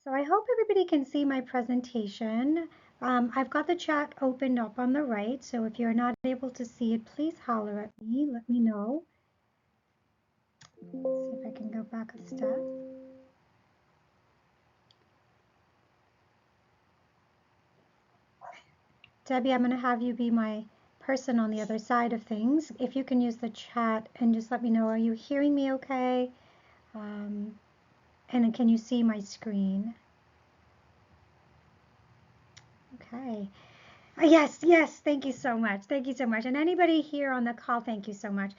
So I hope everybody can see my presentation. I've got the chat opened up on the right, so if you're not able to see it, please holler at me. Let me know. Let's see if I can go back a step. Debbie, I'm going to have you be my person on the other side of things. If you can use the chat and just let me know, are you hearing me okay? And can you see my screen? Okay. Yes, yes, thank you so much. Thank you so much. And anybody here on the call, thank you so much.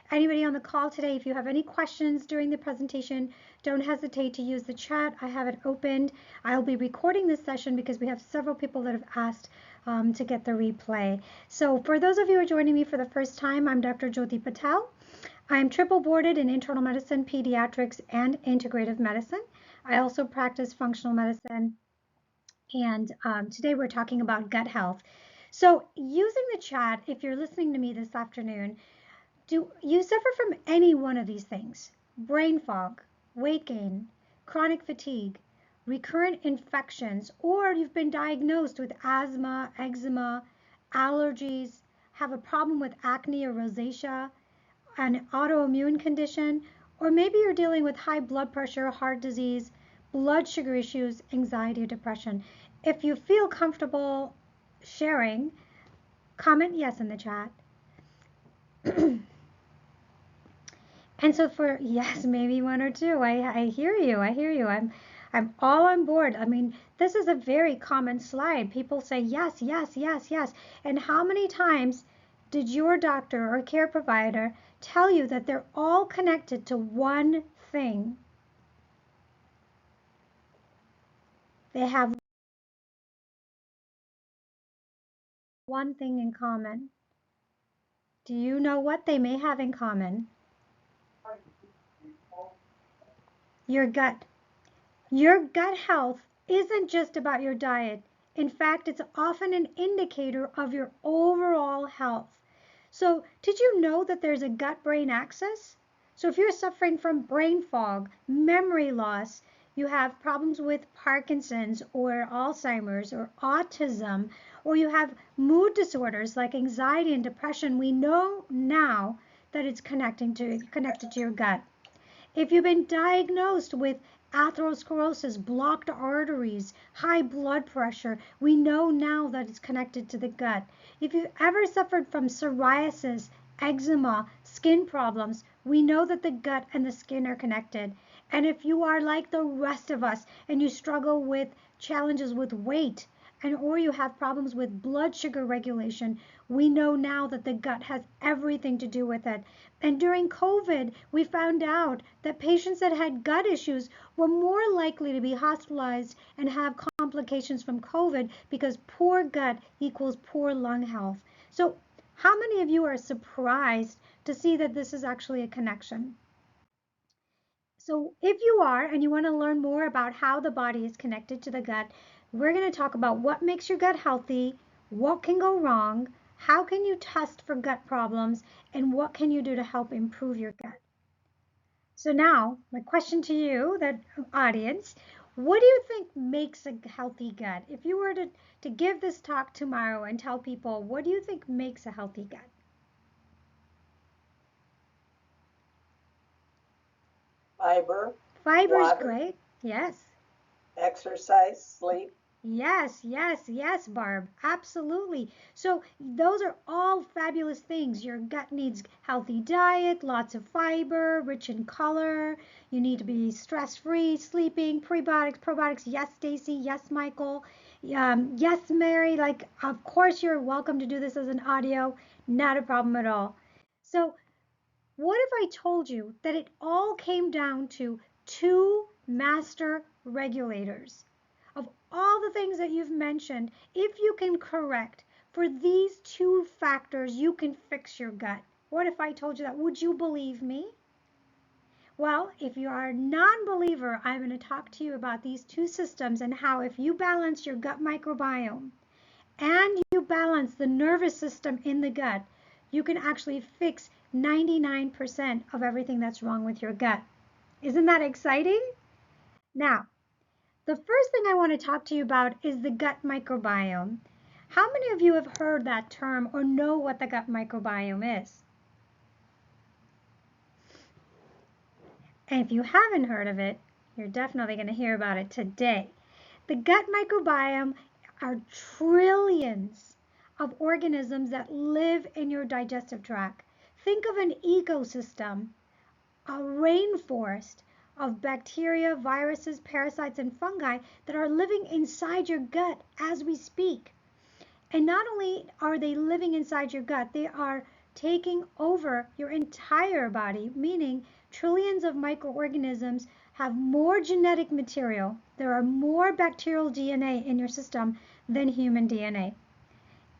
Anybody on the call today, if you have any questions during the presentation, don't hesitate to use the chat. I have it opened. I'll be recording this session because we have several people that have asked to get the replay. So for those of you who are joining me for the first time, I'm Dr. Jyoti Patel. I'm triple boarded in internal medicine, pediatrics, and integrative medicine. I also practice functional medicine. And today we're talking about gut health. So using the chat, if you're listening to me this afternoon, do you suffer from any one of these things? Brain fog, weight gain, chronic fatigue, recurrent infections, or you've been diagnosed with asthma, eczema, allergies, have a problem with acne or rosacea, an autoimmune condition, or maybe you're dealing with high blood pressure, heart disease, blood sugar issues, anxiety, or depression. If you feel comfortable sharing, comment yes in the chat. And so for yes, maybe one or two. I hear you. I hear you. I'm all on board. I mean, this is a very common slide. People say yes, yes, yes, yes. And how many times did your doctor or care provider tell you that they're all connected to one thing? They have one thing in common. Do you know what they may have in common? Your gut. Your gut health isn't just about your diet. In fact, it's often an indicator of your overall health. So, did you know that there's a gut-brain axis? So, if you're suffering from brain fog, memory loss, you have problems with Parkinson's or Alzheimer's or autism, or you have mood disorders like anxiety and depression, we know now that it's connected to your gut. If you've been diagnosed with atherosclerosis, blocked arteries, high blood pressure, we know now that it's connected to the gut. If you've ever suffered from psoriasis, eczema, skin problems, we know that the gut and the skin are connected. And if you are like the rest of us and you struggle with challenges with weight, or you have problems with blood sugar regulation, we know now that the gut has everything to do with it. And during COVID, we found out that patients that had gut issues were more likely to be hospitalized and have complications from COVID because poor gut equals poor lung health. So how many of you are surprised to see that this is actually a connection? So if you are and you want to learn more about how the body is connected to the gut, we're going to talk about what makes your gut healthy, what can go wrong, how can you test for gut problems, and what can you do to help improve your gut. So now, my question to you, the audience, what do you think makes a healthy gut? If you were to give this talk tomorrow and tell people, what do you think makes a healthy gut? Fiber. Fiber is water, great. Yes. exercise, sleep. Yes, yes, yes, Barb. Absolutely. So those are all fabulous things. Your gut needs healthy diet, lots of fiber, rich in color. You need to be stress-free, sleeping, prebiotics, probiotics. Yes, Stacy. Yes, Michael. Yes, Mary. Like, of course, you're welcome to do this as an audio. Not a problem at all. So what if I told you that it all came down to two master regulators? Of all the things that you've mentioned, if you can correct for these two factors, you can fix your gut. What if I told you that? Would you believe me? Well, if you are a non-believer, I'm going to talk to you about these two systems and how if you balance your gut microbiome and you balance the nervous system in the gut, you can actually fix 99% of everything that's wrong with your gut. Isn't that exciting? Now, The first thing I want to talk to you about is the gut microbiome. How many of you have heard that term or know what the gut microbiome is? And if you haven't heard of it, you're definitely going to hear about it today. The gut microbiome are trillions of organisms that live in your digestive tract. Think of an ecosystem, a rainforest of bacteria, viruses, parasites, and fungi that are living inside your gut as we speak. And not only are they living inside your gut, they are taking over your entire body, meaning trillions of microorganisms have more genetic material. There are more bacterial DNA in your system than human DNA.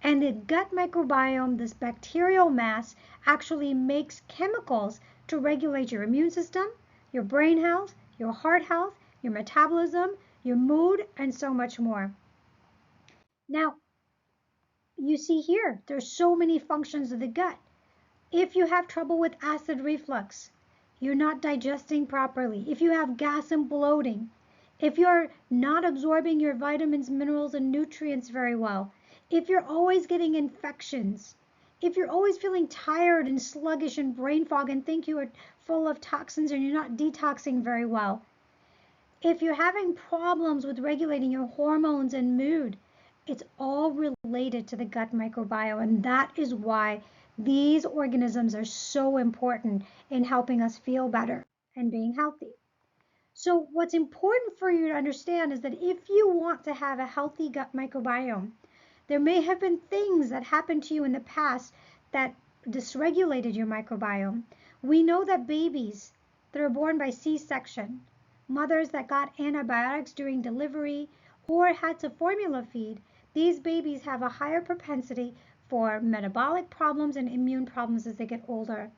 And the gut microbiome, this bacterial mass, actually makes chemicals to regulate your immune system, your brain health, your heart health, your metabolism, your mood, and so much more. Now, you see here, there's so many functions of the gut. If you have trouble with acid reflux, you're not digesting properly, if you have gas and bloating, if you're not absorbing your vitamins, minerals, and nutrients very well, if you're always getting infections, if you're always feeling tired and sluggish and brain fog and think you are full of toxins and you're not detoxing very well, if you're having problems with regulating your hormones and mood, it's all related to the gut microbiome. And that is why these organisms are so important in helping us feel better and being healthy. So what's important for you to understand is that if you want to have a healthy gut microbiome, there may have been things that happened to you in the past that dysregulated your microbiome. We know that babies that are born by C-section, mothers that got antibiotics during delivery or had to formula feed, these babies have a higher propensity for metabolic problems and immune problems as they get older.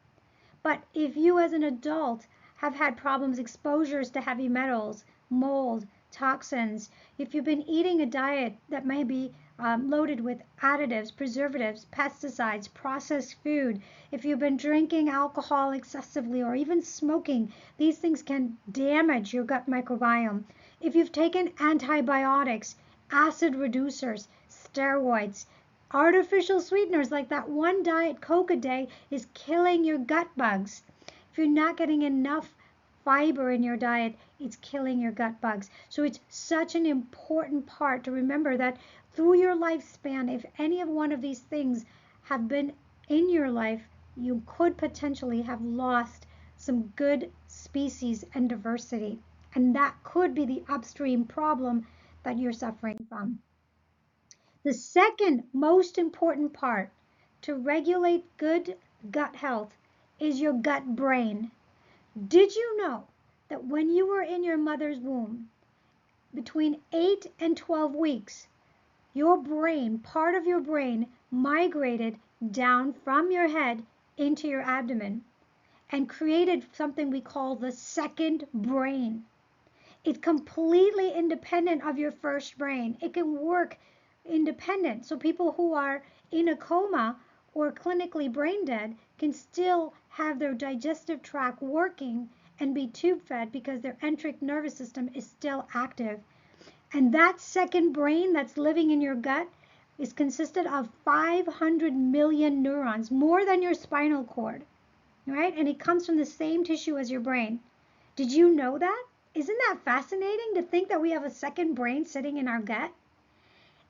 But if you as an adult have had problems, exposures to heavy metals, mold, toxins, if you've been eating a diet that may be loaded with additives, preservatives, pesticides, processed food, if you've been drinking alcohol excessively or even smoking, these things can damage your gut microbiome. If you've taken antibiotics, acid reducers, steroids, artificial sweeteners like that one Diet Coke a day is killing your gut bugs. If you're not getting enough fiber in your diet, it's killing your gut bugs. So it's such an important part to remember that through your lifespan, if any of one of these things have been in your life, you could potentially have lost some good species and diversity. And that could be the upstream problem that you're suffering from. The second most important part to regulate good gut health is your gut brain. Did you know that when you were in your mother's womb, between 8 and 12 weeks, your brain, part of your brain, migrated down from your head into your abdomen and created something we call the second brain. It's completely independent of your first brain. It can work independent. So people who are in a coma or clinically brain dead can still have their digestive tract working and be tube fed because their enteric nervous system is still active. And that second brain that's living in your gut is consisted of 500 million neurons, more than your spinal cord, right? And it comes from the same tissue as your brain. Did you know that? Isn't that fascinating to think that we have a second brain sitting in our gut?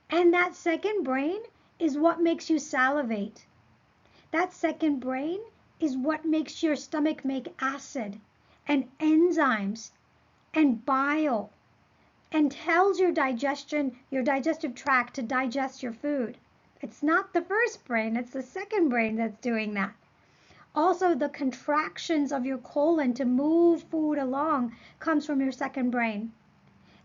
And that second brain is what makes you salivate. That second brain is what makes your stomach make acid and enzymes and bile and tells your digestive tract to digest your food. It's not the first brain, it's the second brain that's doing that. Also, the contractions of your colon to move food along comes from your second brain.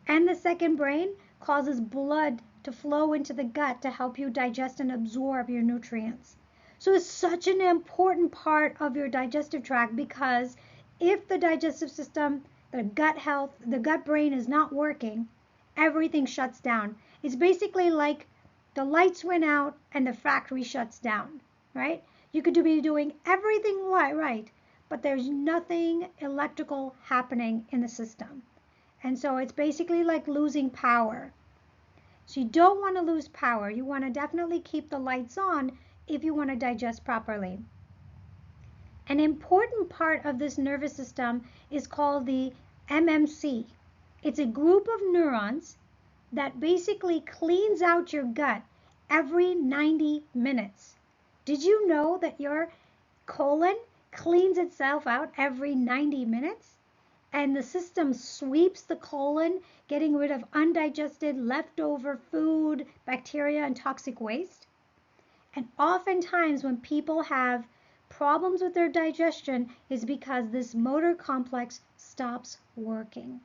And the second brain causes blood to flow into the gut to help you digest and absorb your nutrients. So it's such an important part of your digestive tract because if the digestive system, the gut health, the gut brain is not working, everything shuts down. It's basically like the lights went out and the factory shuts down, right? You could be doing everything right, but there's nothing electrical happening in the system. And so it's basically like losing power. So you don't want to lose power. You want to definitely keep the lights on if you want to digest properly. An important part of this nervous system is called the MMC. It's a group of neurons that basically cleans out your gut every 90 minutes. Did you know that your colon cleans itself out every 90 minutes? And the system sweeps the colon, getting rid of undigested leftover food, bacteria, and toxic waste. And oftentimes when people have problems with their digestion is because this motor complex stops working.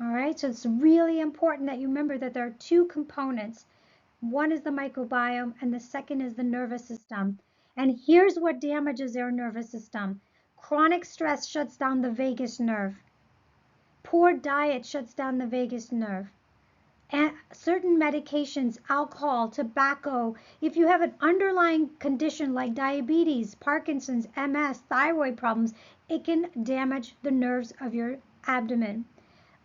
All right, so it's really important that you remember that there are two components. One is the microbiome and the second is the nervous system. And here's what damages our nervous system. Chronic stress shuts down the vagus nerve. Poor diet shuts down the vagus nerve. And certain medications, alcohol, tobacco, if you have an underlying condition like diabetes, Parkinson's, MS, thyroid problems, it can damage the nerves of your abdomen.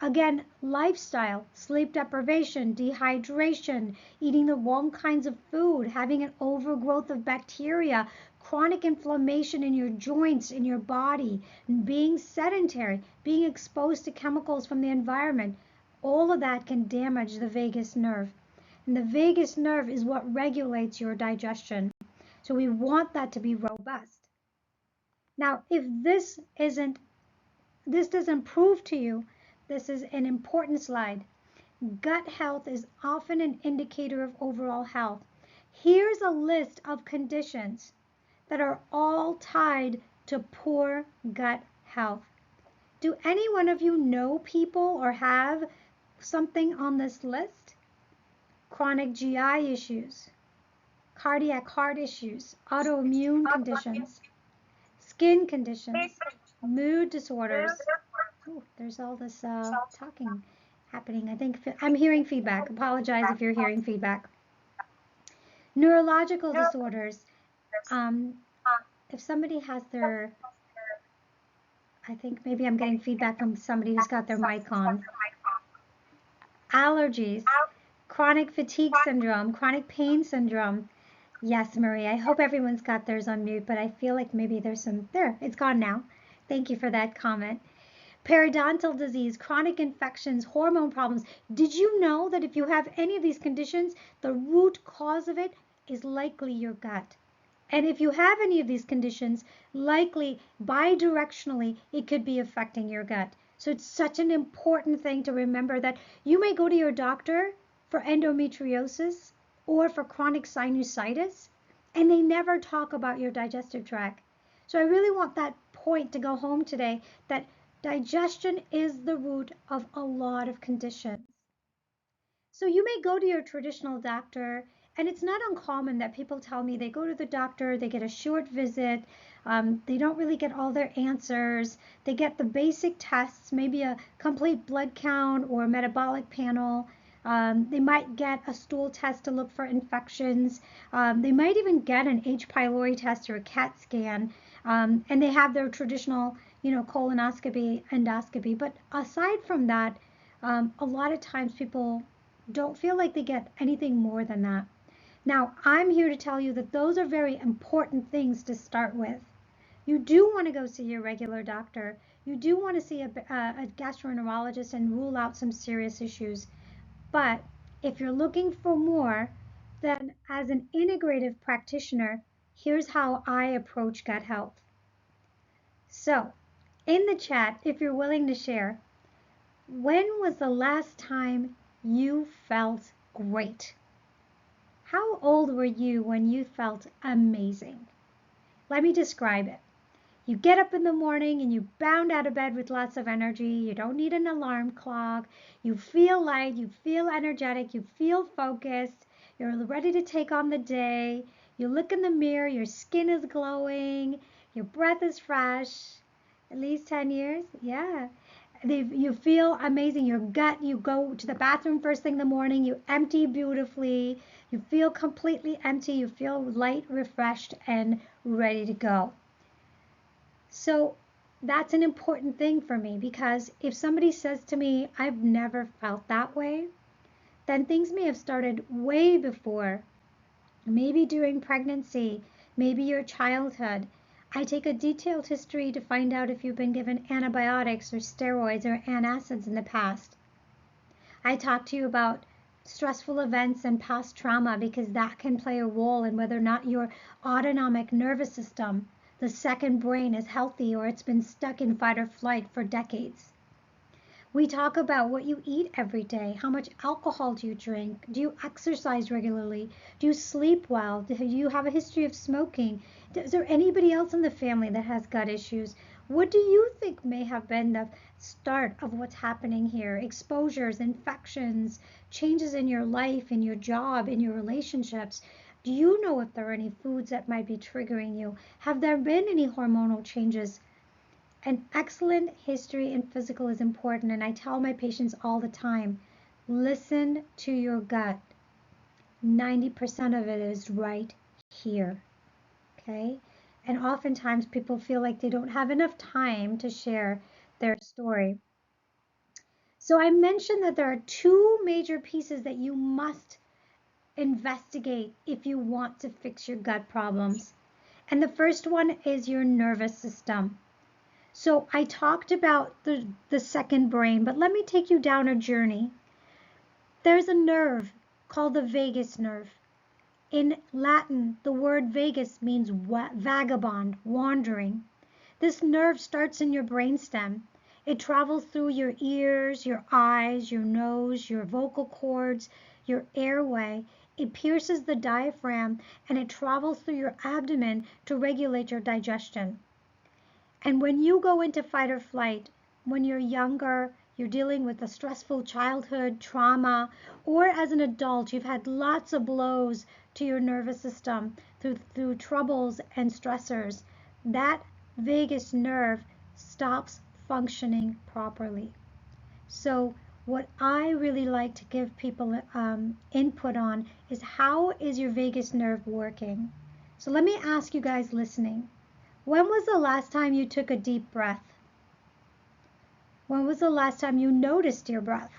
Again, lifestyle, sleep deprivation, dehydration, eating the wrong kinds of food, having an overgrowth of bacteria, chronic inflammation in your joints, in your body, being sedentary, being exposed to chemicals from the environment, all of that can damage the vagus nerve. And the vagus nerve is what regulates your digestion. So we want that to be robust. Now, if this doesn't prove to you, this is an important slide. Gut health is often an indicator of overall health. Here's a list of conditions that are all tied to poor gut health. Do any one of you know people or have something on this list? Chronic GI issues, cardiac heart issues, autoimmune conditions, skin conditions, mood disorders. Oh, there's all this talking happening. I think I'm hearing feedback. Apologize if you're hearing feedback. Neurological disorders. If somebody has their, I think maybe I'm getting feedback from somebody who's got their mic on. Allergies, chronic fatigue syndrome, chronic pain syndrome. Yes, Marie, I hope everyone's got theirs on mute, but I feel like maybe there's some, there, it's gone now. Thank you for that comment. Periodontal disease, chronic infections, hormone problems. Did you know that if you have any of these conditions, the root cause of it is likely your gut? And if you have any of these conditions, likely bidirectionally, it could be affecting your gut. So it's such an important thing to remember that you may go to your doctor for endometriosis or for chronic sinusitis, and they never talk about your digestive tract. So I really want that point to go home today, that digestion is the root of a lot of conditions. So you may go to your traditional doctor, and it's not uncommon that people tell me they go to the doctor, they get a short visit, they don't really get all their answers, they get the basic tests, maybe a complete blood count or a metabolic panel. They might get a stool test to look for infections. They might even get an H. pylori test or a CAT scan, and they have their traditional, colonoscopy, endoscopy. But aside from that, a lot of times people don't feel like they get anything more than that. Now, I'm here to tell you that those are very important things to start with. You do want to go see your regular doctor. You do want to see a gastroenterologist and rule out some serious issues. But if you're looking for more, then as an integrative practitioner, here's how I approach gut health. So, in the chat, if you're willing to share, when was the last time you felt great? How old were you when you felt amazing? Let me describe it. You get up in the morning and you bound out of bed with lots of energy. You don't need an alarm clock. You feel light, you feel energetic, you feel focused. You're ready to take on the day. You look in the mirror, your skin is glowing, your breath is fresh. At least 10 years? Yeah. You feel amazing. Your gut, you go to the bathroom first thing in the morning, you empty beautifully, you feel completely empty, you feel light, refreshed, and ready to go. So That's an important thing for me because if somebody says to me, I've never felt that way, then things may have started way before, maybe during pregnancy, maybe your childhood. I take a detailed history to find out if you've been given antibiotics or steroids or antacids in the past. I talk to you about stressful events and past trauma because that can play a role in whether or not your autonomic nervous system, the second brain, is healthy or it's been stuck in fight or flight for decades. We talk about what you eat every day. How much alcohol do you drink? Do you exercise regularly? Do you sleep well? Do you have a history of smoking? Is there anybody else in the family that has gut issues? What do you think may have been the start of what's happening here? Exposures, infections, changes in your life, in your job, in your relationships. Do you know if there are any foods that might be triggering you? Have there been any hormonal changes? An excellent history in physical is important, and I tell my patients all the time, listen to your gut. 90% of it is right here, okay? And oftentimes people feel like they don't have enough time to share their story. So I mentioned that there are two major pieces that you must investigate if you want to fix your gut problems. And the first one is your nervous system. So I talked about the second brain, but let me take you down a journey. There's a nerve called the vagus nerve. In Latin, the word vagus means vagabond, wandering. This nerve starts in your brainstem. It travels through your ears, your eyes, your nose, your vocal cords, your airway. It pierces the diaphragm and it travels through your abdomen to regulate your digestion. And when you go into fight or flight, when you're younger, you're dealing with a stressful childhood trauma, or as an adult, you've had lots of blows to your nervous system through troubles and stressors, that vagus nerve stops functioning properly. So what I really like to give people input on is how is your vagus nerve working? So let me ask you guys listening. When was the last time you took a deep breath? When was the last time you noticed your breath?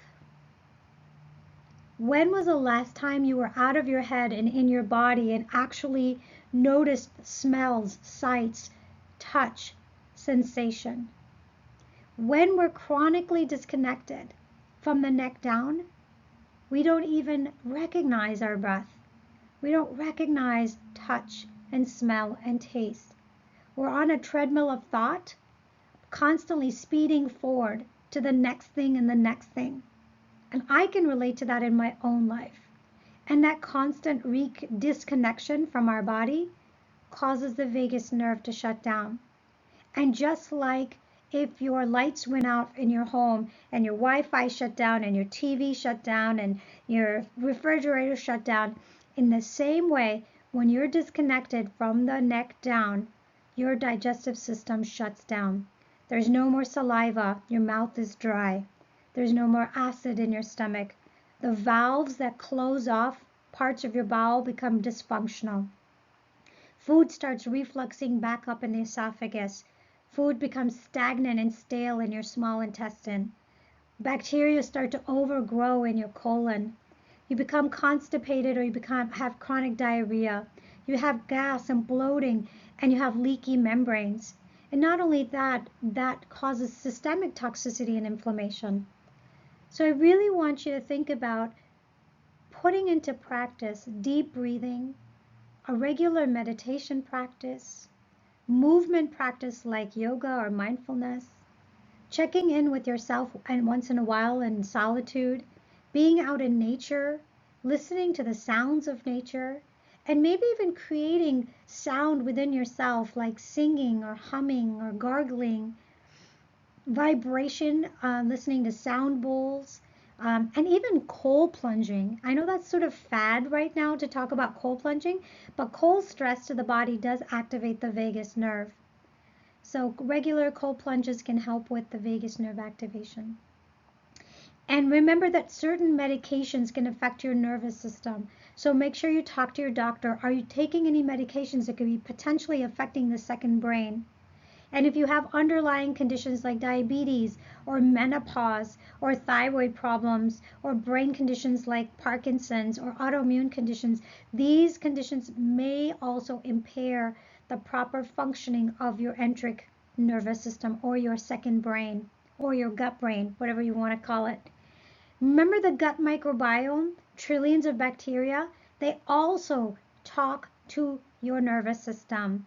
When was the last time you were out of your head and in your body and actually noticed smells, sights, touch, sensation? When we're chronically disconnected from the neck down, we don't even recognize our breath. We don't recognize touch and smell and taste. We're on a treadmill of thought, constantly speeding forward to the next thing and the next thing. And I can relate to that in my own life. And that constant disconnection from our body causes the vagus nerve to shut down. And just like if your lights went out in your home and your Wi-Fi shut down and your TV shut down and your refrigerator shut down, in the same way, when you're disconnected from the neck down, your digestive system shuts down. There's no more saliva, your mouth is dry. There's no more acid in your stomach. The valves that close off parts of your bowel become dysfunctional. Food starts refluxing back up in the esophagus. Food becomes stagnant and stale in your small intestine. Bacteria start to overgrow in your colon. You become constipated or you have chronic diarrhea. You have gas and bloating and you have leaky membranes. And not only that, that causes systemic toxicity and inflammation. So I really want you to think about putting into practice deep breathing, a regular meditation practice, movement practice like yoga or mindfulness, checking in with yourself and once in a while in solitude, being out in nature, listening to the sounds of nature, and maybe even creating sound within yourself like singing or humming or gargling, vibration, listening to sound bowls, and even cold plunging. I know that's sort of fad right now to talk about cold plunging, but cold stress to the body does activate the vagus nerve. So regular cold plunges can help with the vagus nerve activation. And remember that certain medications can affect your nervous system. So make sure you talk to your doctor. Are you taking any medications that could be potentially affecting the second brain? And if you have underlying conditions like diabetes or menopause or thyroid problems or brain conditions like Parkinson's or autoimmune conditions, these conditions may also impair the proper functioning of your enteric nervous system or your second brain or your gut brain, whatever you want to call it. Remember the gut microbiome, trillions of bacteria? They also talk to your nervous system.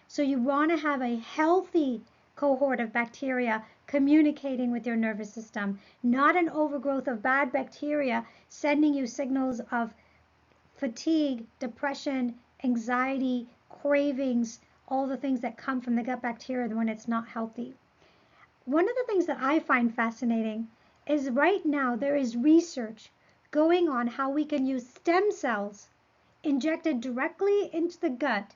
So you want to have a healthy cohort of bacteria communicating with your nervous system, not an overgrowth of bad bacteria sending you signals of fatigue, depression, anxiety, cravings, all the things that come from the gut bacteria when it's not healthy. One of the things that I find fascinating is right now there is research going on how we can use stem cells injected directly into the gut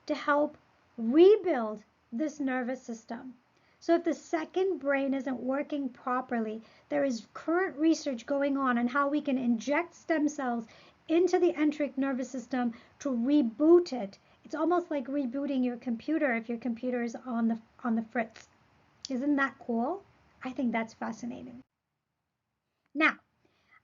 to help rebuild this nervous system. So if the second brain isn't working properly, there is current research going on how we can inject stem cells into the enteric nervous system to reboot it. It's almost like rebooting your computer if your computer is on the fritz. Isn't that cool? I think that's fascinating. Now,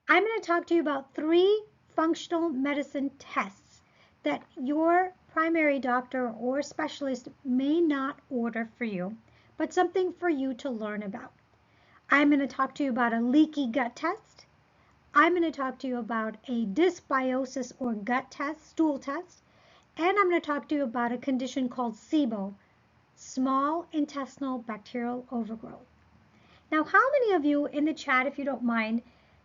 I'm going to talk to you about 3 functional medicine tests that your primary doctor or specialist may not order for you, but something for you to learn about. I'm going to talk to you about a leaky gut test. I'm going to talk to you about a dysbiosis or gut test, stool test, and I'm going to talk to you about a condition called SIBO, small intestinal bacterial overgrowth. Now, how many of you in the chat, if you don't mind,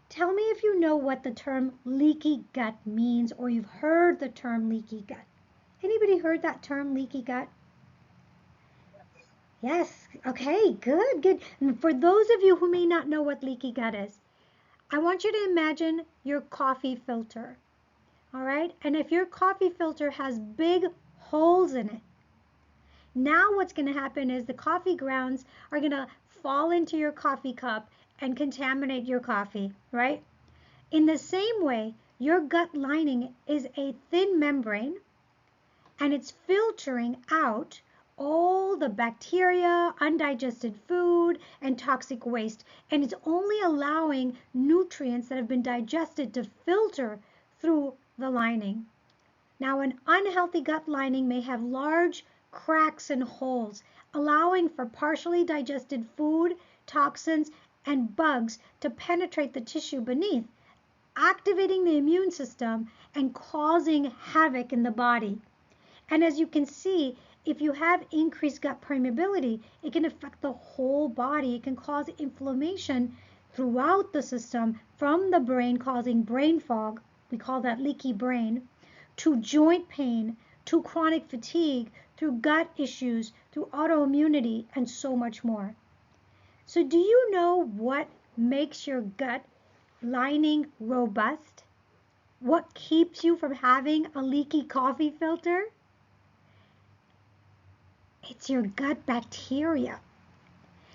tell me if you know what the term leaky gut means or you've heard the term leaky gut. Anybody heard that term leaky gut? Yes. Okay, good, good. And for those of you who may not know what leaky gut is, I want you to imagine your coffee filter. All right? And if your coffee filter has big holes in it, now what's going to happen is the coffee grounds are going to fall into your coffee cup and contaminate your coffee, right? In the same way, your gut lining is a thin membrane and it's filtering out all the bacteria, undigested food, and toxic waste. And it's only allowing nutrients that have been digested to filter through the lining. Now, an unhealthy gut lining may have large cracks and holes, allowing for partially digested food, toxins, and bugs to penetrate the tissue beneath, activating the immune system and causing havoc in the body. And as you can see, if you have increased gut permeability, it can affect the whole body. It can cause inflammation throughout the system from the brain, causing brain fog. We call that leaky brain, to joint pain, to chronic fatigue, through gut issues, through autoimmunity, and so much more. So do you know what makes your gut lining robust? What keeps you from having a leaky coffee filter? It's your gut bacteria.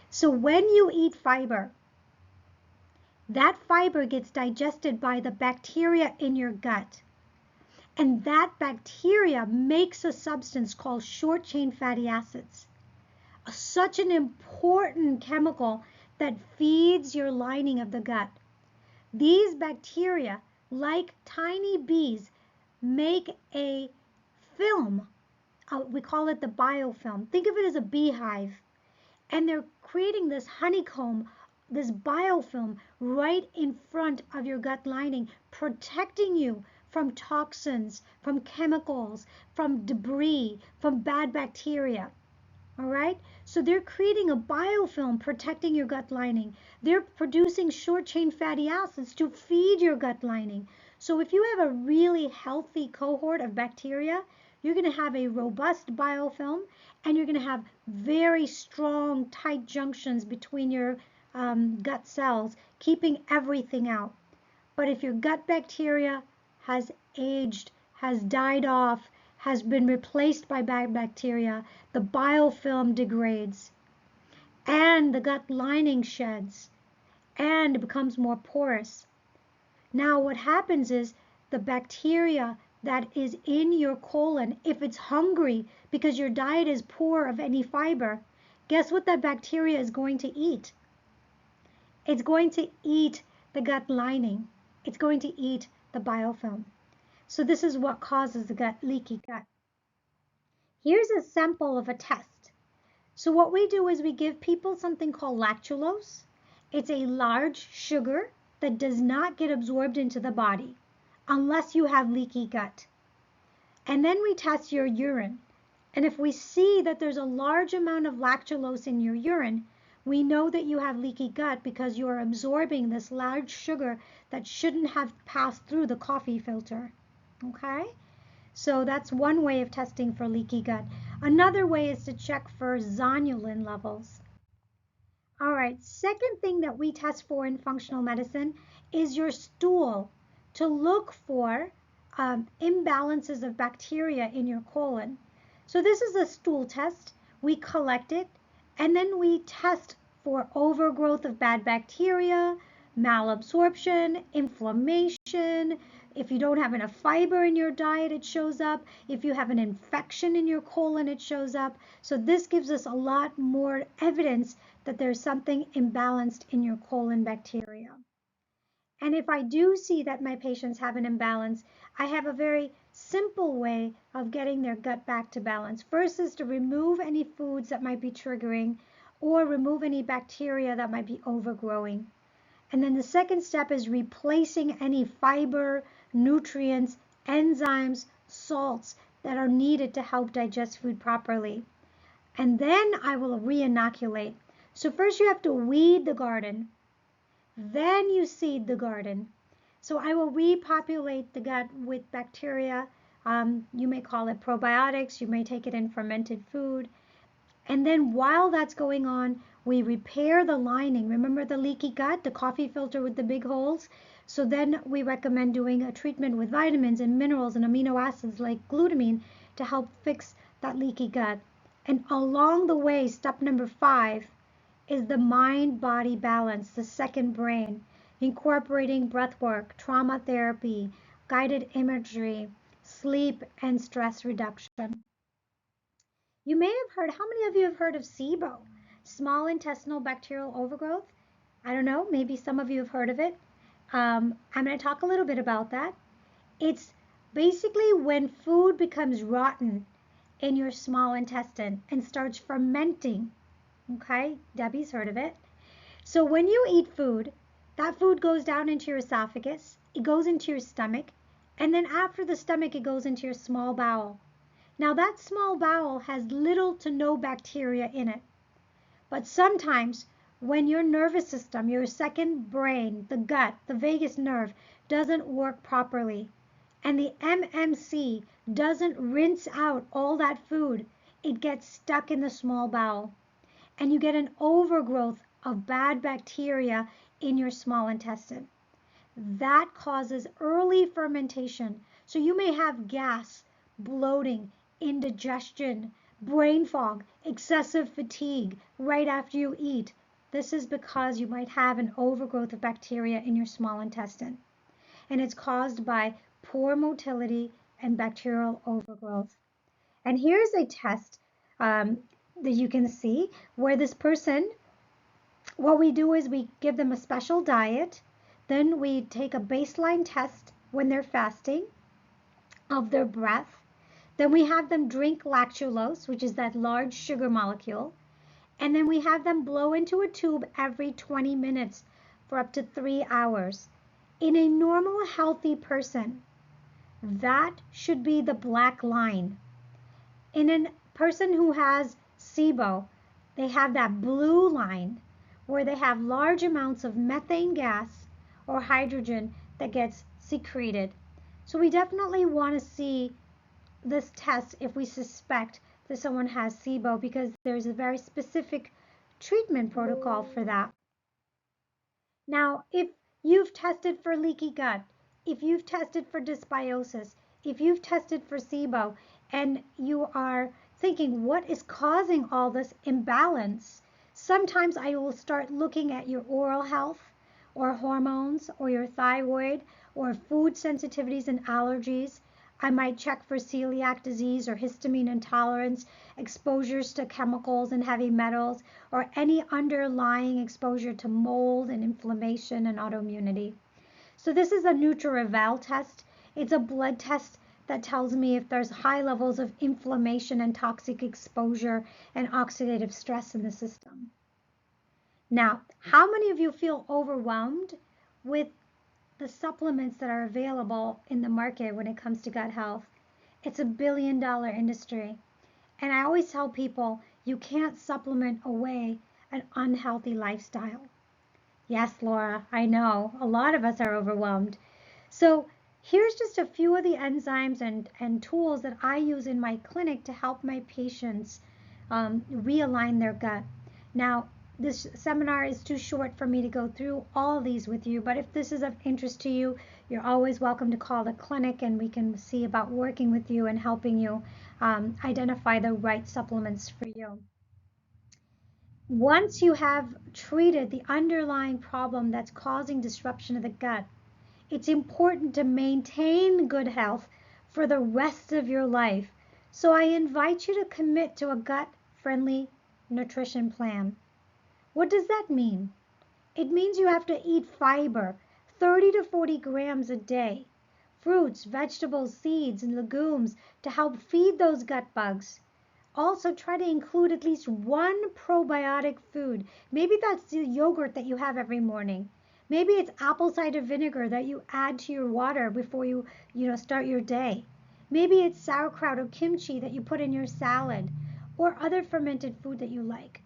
So when you eat fiber, that fiber gets digested by the bacteria in your gut. And that bacteria makes a substance called short-chain fatty acids, such an important chemical that feeds your lining of the gut. These bacteria, like tiny bees, make a film. We call it the biofilm. Think of it as a beehive. And they're creating this honeycomb, this biofilm right in front of your gut lining, protecting you from toxins, from chemicals, from debris, from bad bacteria. All right? So they're creating a biofilm protecting your gut lining. They're producing short-chain fatty acids to feed your gut lining. So if you have a really healthy cohort of bacteria, you're going to have a robust biofilm and you're going to have very strong, tight junctions between your gut cells, keeping everything out. But if your gut bacteria has aged, has died off, has been replaced by bad bacteria, the biofilm degrades, and the gut lining sheds, and it becomes more porous. Now what happens is the bacteria that is in your colon, if it's hungry because your diet is poor of any fiber, guess what that bacteria is going to eat? It's going to eat the gut lining. It's going to eat the biofilm. So this is what causes the leaky gut. Here's a sample of a test. So what we do is we give people something called lactulose. It's a large sugar that does not get absorbed into the body unless you have leaky gut. And then we test your urine. And if we see that there's a large amount of lactulose in your urine, we know that you have leaky gut because you are absorbing this large sugar that shouldn't have passed through the coffee filter. Okay? So that's one way of testing for leaky gut. Another way is to check for zonulin levels. All right, second thing that we test for in functional medicine is your stool to look for imbalances of bacteria in your colon. So this is a stool test. We collect it and then we test for overgrowth of bad bacteria, malabsorption, inflammation. If you don't have enough fiber in your diet, it shows up. If you have an infection in your colon, it shows up. So this gives us a lot more evidence that there's something imbalanced in your colon bacteria. And if I do see that my patients have an imbalance, I have a very simple way of getting their gut back to balance. First is to remove any foods that might be triggering or remove any bacteria that might be overgrowing. And then the second step is replacing any fiber, nutrients, enzymes, salts that are needed to help digest food properly. And then I will re-inoculate. So first you have to weed the garden. Then you seed the garden. So I will repopulate the gut with bacteria. You may call it probiotics. You may take it in fermented food. And then while that's going on, we repair the lining. Remember the leaky gut, the coffee filter with the big holes? So then we recommend doing a treatment with vitamins and minerals and amino acids like glutamine to help fix that leaky gut. And along the way, step number 5 is the mind-body balance, the second brain, incorporating breath work, trauma therapy, guided imagery, sleep, and stress reduction. You may have heard, how many of you have heard of SIBO, small intestinal bacterial overgrowth? I don't know, maybe some of you have heard of it. I'm going to talk a little bit about that. It's basically when food becomes rotten in your small intestine and starts fermenting. Okay, Debbie's heard of it. So when you eat food, that food goes down into your esophagus, it goes into your stomach, and then after the stomach, it goes into your small bowel. Now that small bowel has little to no bacteria in it. But sometimes when your nervous system, your second brain, the gut, the vagus nerve, doesn't work properly, and the MMC doesn't rinse out all that food, it gets stuck in the small bowel. And you get an overgrowth of bad bacteria in your small intestine. That causes early fermentation. So you may have gas, bloating, indigestion, brain fog, excessive fatigue right after you eat. This is because you might have an overgrowth of bacteria in your small intestine. And it's caused by poor motility and bacterial overgrowth. And here's a test that you can see where this person, what we do is we give them a special diet. Then we take a baseline test when they're fasting of their breath. Then we have them drink lactulose, which is that large sugar molecule. And then we have them blow into a tube every 20 minutes for up to 3 hours. In a normal, healthy person, that should be the black line. In a person who has SIBO, they have that blue line where they have large amounts of methane gas or hydrogen that gets secreted. So we definitely want to see this test if we suspect that someone has SIBO because there's a very specific treatment protocol for that. Now, if you've tested for leaky gut, if you've tested for dysbiosis, if you've tested for SIBO, and you are thinking, what is causing all this imbalance? Sometimes I will start looking at your oral health or hormones or your thyroid or food sensitivities and allergies. I might check for celiac disease or histamine intolerance, exposures to chemicals and heavy metals, or any underlying exposure to mold and inflammation and autoimmunity. So this is a Nutriraval test. It's a blood test that tells me if there's high levels of inflammation and toxic exposure and oxidative stress in the system. Now, how many of you feel overwhelmed with the supplements that are available in the market when it comes to gut health? It's $1 billion industry. And I always tell people you can't supplement away an unhealthy lifestyle. Yes, Laura, I know. A lot of us are overwhelmed. So here's just a few of the enzymes and tools that I use in my clinic to help my patients realign their gut. Now, this seminar is too short for me to go through all these with you, but if this is of interest to you, you're always welcome to call the clinic and we can see about working with you and helping you identify the right supplements for you. Once you have treated the underlying problem that's causing disruption of the gut, it's important to maintain good health for the rest of your life. So I invite you to commit to a gut-friendly nutrition plan. What does that mean? It means you have to eat fiber, 30 to 40 grams a day, fruits, vegetables, seeds, and legumes to help feed those gut bugs. Also, try to include at least one probiotic food. Maybe that's the yogurt that you have every morning. Maybe it's apple cider vinegar that you add to your water before you start your day. Maybe it's sauerkraut or kimchi that you put in your salad or other fermented food that you like.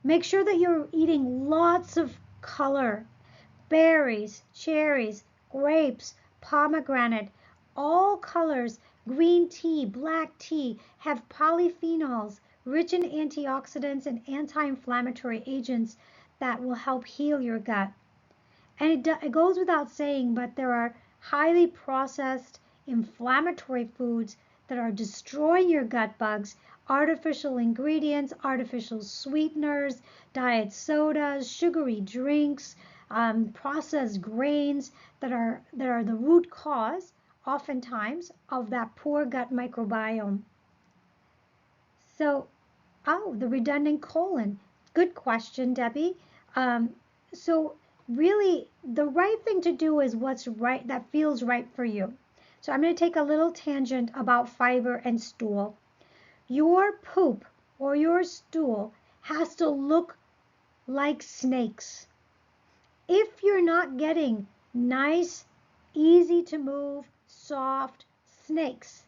Make sure that you're eating lots of color. Berries, cherries, grapes, pomegranate, all colors, green tea, black tea, have polyphenols, rich in antioxidants and anti-inflammatory agents that will help heal your gut. And it goes without saying, but there are highly processed inflammatory foods that are destroying your gut bugs, artificial ingredients, artificial sweeteners, diet sodas, sugary drinks, processed grains that are the root cause, oftentimes, of that poor gut microbiome. So, the redundant colon. Good question, Debbie. So really, the right thing to do is what's right, that feels right for you. So I'm going to take a little tangent about fiber and stool. Your poop or your stool has to look like snakes. If you're not getting nice, easy to move, soft snakes,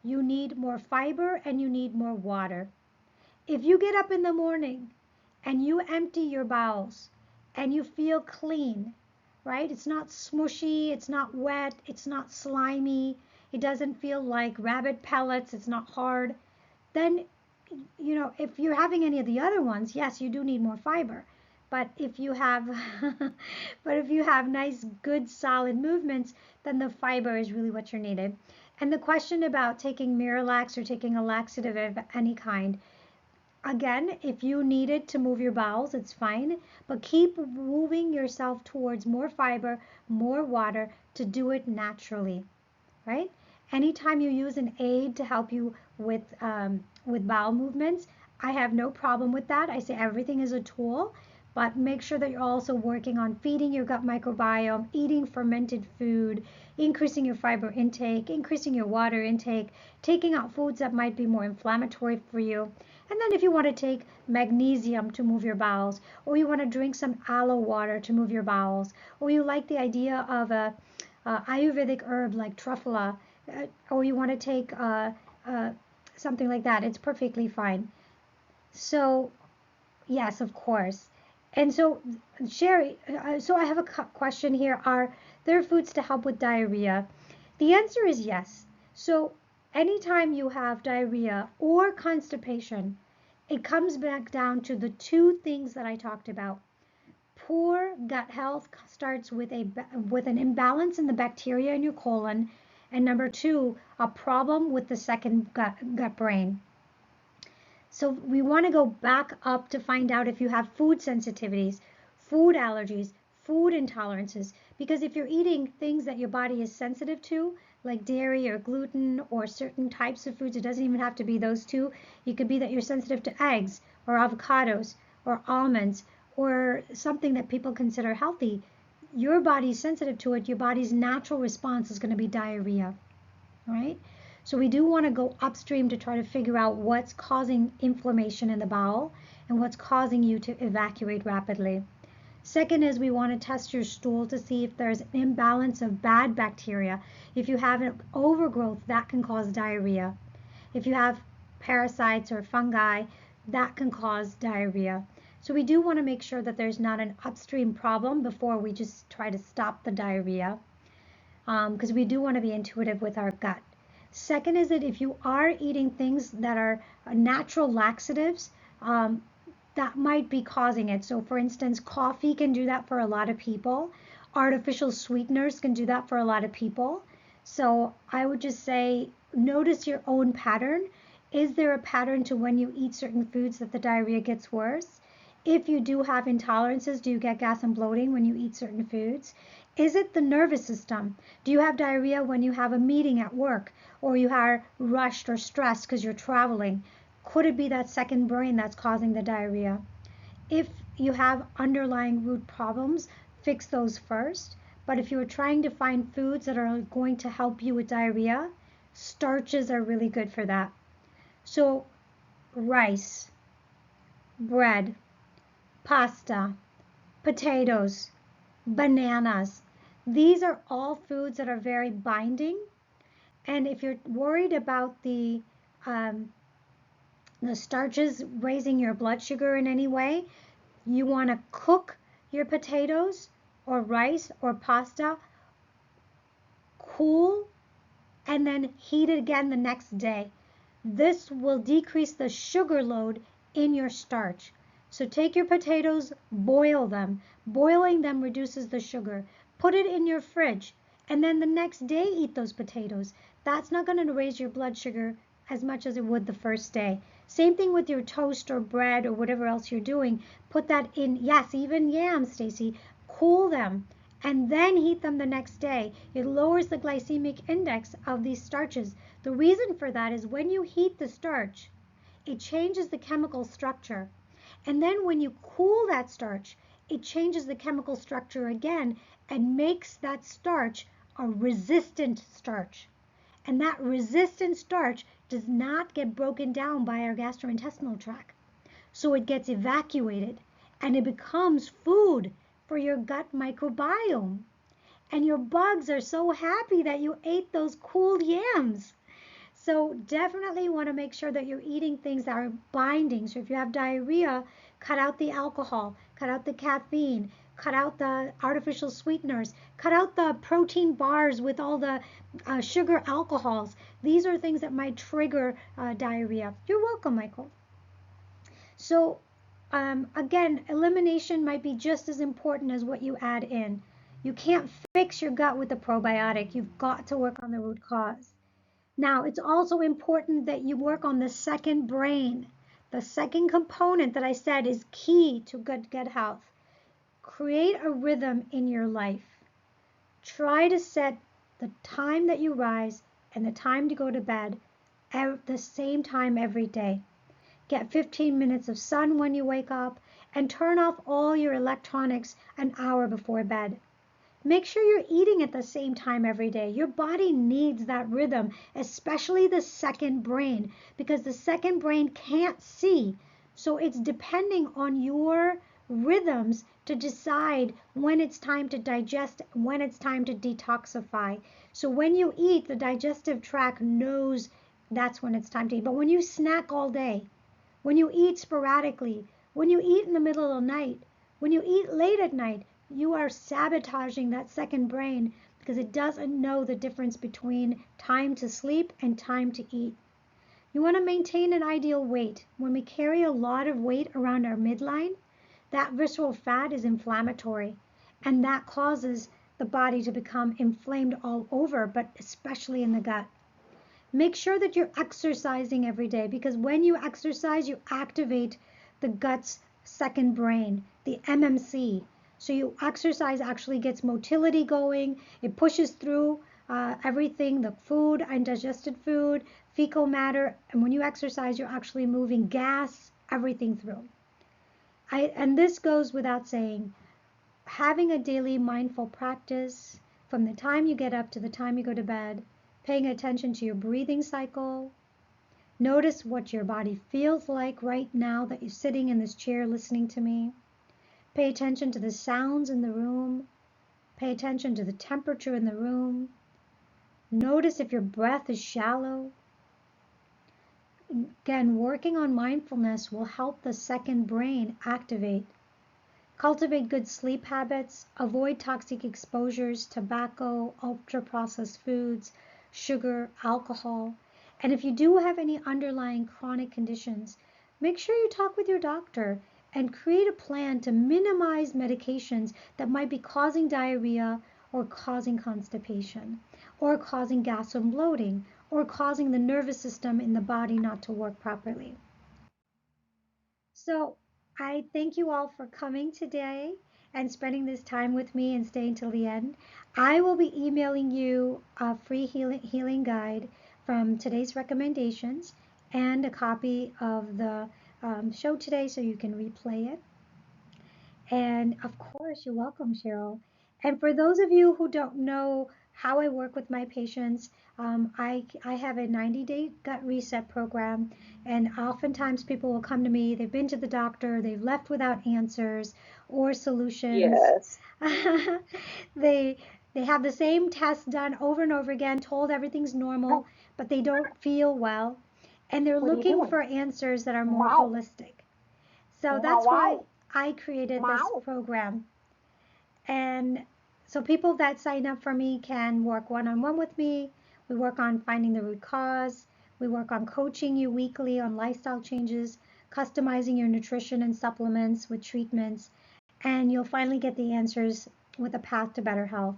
you need more fiber and you need more water. If you get up in the morning and you empty your bowels and you feel clean, right? It's not smushy, it's not wet, it's not slimy, it doesn't feel like rabbit pellets, it's not hard. Then, if you're having any of the other ones, yes, you do need more fiber. But if you have nice, good, solid movements, then the fiber is really what you're needed. And the question about taking Miralax or taking a laxative of any kind, again, if you needed to move your bowels, it's fine, but keep moving yourself towards more fiber, more water to do it naturally, right? Anytime you use an aid to help you with bowel movements, I have no problem with that. I say everything is a tool, but make sure that you're also working on feeding your gut microbiome, eating fermented food, increasing your fiber intake, increasing your water intake, taking out foods that might be more inflammatory for you. And then if you want to take magnesium to move your bowels, or you want to drink some aloe water to move your bowels, or you like the idea of a Ayurvedic herb like truffula, or you want to take something like that, it's perfectly fine. So, yes, of course. And so, Sherry, so I have a question here. Are there foods to help with diarrhea? The answer is yes. So anytime you have diarrhea or constipation, it comes back down to the two things that I talked about. Poor gut health starts with an imbalance in the bacteria in your colon, and number two, a problem with the second gut brain. So we want to go back up to find out if you have food sensitivities, food allergies, food intolerances, because if you're eating things that your body is sensitive to, like dairy or gluten or certain types of foods, it doesn't even have to be those two. It could be that you're sensitive to eggs or avocados or almonds or something that people consider healthy. Your body's sensitive to it. Your body's natural response is going to be diarrhea, right? So we do want to go upstream to try to figure out what's causing inflammation in the bowel and what's causing you to evacuate rapidly. Second is we want to test your stool to see if there's an imbalance of bad bacteria. If you have an overgrowth, that can cause diarrhea. If you have parasites or fungi, that can cause diarrhea. So we do want to make sure that there's not an upstream problem before we just try to stop the diarrhea, because we do want to be intuitive with our gut. Second is that if you are eating things that are natural laxatives, that might be causing it. So for instance, coffee can do that for a lot of people. Artificial sweeteners can do that for a lot of people. So I would just say, notice your own pattern. Is there a pattern to when you eat certain foods that the diarrhea gets worse? If you do have intolerances, do you get gas and bloating when you eat certain foods? Is it the nervous system? Do you have diarrhea when you have a meeting at work or you are rushed or stressed because you're traveling? Could it be that second brain that's causing the diarrhea? If you have underlying root problems, fix those first. But if you're trying to find foods that are going to help you with diarrhea, starches are really good for that. So rice, bread, pasta, potatoes, bananas. These are all foods that are very binding. And if you're worried about the starches raising your blood sugar in any way, you want to cook your potatoes or rice or pasta, cool, and then heat it again the next day. This will decrease the sugar load in your starch. So take your potatoes, boil them. Boiling them reduces the sugar. Put it in your fridge, and then the next day eat those potatoes. That's not going to raise your blood sugar as much as it would the first day. Same thing with your toast or bread or whatever else you're doing. Put that in, yes, even yams, Stacy. Cool them and then heat them the next day. It lowers the glycemic index of these starches. The reason for that is when you heat the starch, it changes the chemical structure. And then when you cool that starch, it changes the chemical structure again and makes that starch a resistant starch. And that resistant starch does not get broken down by our gastrointestinal tract. So it gets evacuated and it becomes food for your gut microbiome. And your bugs are so happy that you ate those cooled yams. So definitely want to make sure that you're eating things that are binding. So if you have diarrhea, cut out the alcohol, cut out the caffeine, cut out the artificial sweeteners, cut out the protein bars with all the sugar alcohols. These are things that might trigger diarrhea. You're welcome, Michael. So again, elimination might be just as important as what you add in. You can't fix your gut with a probiotic. You've got to work on the root cause. Now, it's also important that you work on the second brain. The second component that I said is key to good gut health. Create a rhythm in your life. Try to set the time that you rise and the time to go to bed at the same time every day. Get 15 minutes of sun when you wake up and turn off all your electronics an hour before bed. Make sure you're eating at the same time every day. Your body needs that rhythm, especially the second brain, because the second brain can't see. So it's depending on your rhythms to decide when it's time to digest, when it's time to detoxify. So when you eat, the digestive tract knows that's when it's time to eat. But when you snack all day, when you eat sporadically, when you eat in the middle of the night, when you eat late at night, you are sabotaging that second brain because it doesn't know the difference between time to sleep and time to eat. You want to maintain an ideal weight. When we carry a lot of weight around our midline, that visceral fat is inflammatory, and that causes the body to become inflamed all over, but especially in the gut. Make sure that you're exercising every day, because when you exercise, you activate the gut's second brain, the MMC. So you exercise actually gets motility going. It pushes through everything, the food, undigested food, fecal matter. And when you exercise, you're actually moving gas, everything through. And this goes without saying, having a daily mindful practice from the time you get up to the time you go to bed, paying attention to your breathing cycle. Notice what your body feels like right now that you're sitting in this chair listening to me. Pay attention to the sounds in the room. Pay attention to the temperature in the room. Notice if your breath is shallow. Again, working on mindfulness will help the second brain activate. Cultivate good sleep habits. Avoid toxic exposures, tobacco, ultra-processed foods, sugar, alcohol. And if you do have any underlying chronic conditions, make sure you talk with your doctor and create a plan to minimize medications that might be causing diarrhea or causing constipation or causing gas and bloating or causing the nervous system in the body not to work properly. So I thank you all for coming today and spending this time with me and staying till the end. I will be emailing you a free healing guide from today's recommendations and a copy of the show today so you can replay it. And of course, you're welcome, Cheryl. And for those of you who don't know how I work with my patients, I have a 90-day gut reset program. And oftentimes people will come to me, they've been to the doctor, they've left without answers or solutions. Yes. they they have the same test done over and over again, told everything's normal, but they don't feel well. And they're What are you looking doing? for answers that are more Wow. holistic. So that's why Wow. I created this Wow. program. And so people that sign up for me can work one-on-one with me. We work on finding the root cause. We work on coaching you weekly on lifestyle changes, customizing your nutrition and supplements with treatments, and you'll finally get the answers with a path to better health.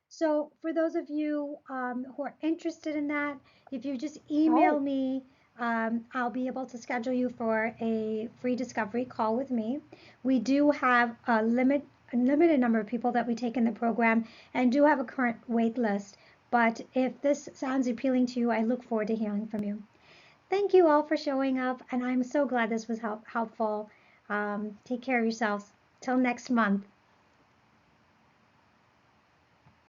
So for those of you who are interested in that, if you just email Oh. me, I'll be able to schedule you for a free discovery call with me. We do have a limited number of people that we take in the program and do have a current wait list. But if this sounds appealing to you, I look forward to hearing from you. Thank you all for showing up, and I'm so glad this was helpful. Take care of yourselves. Till next month.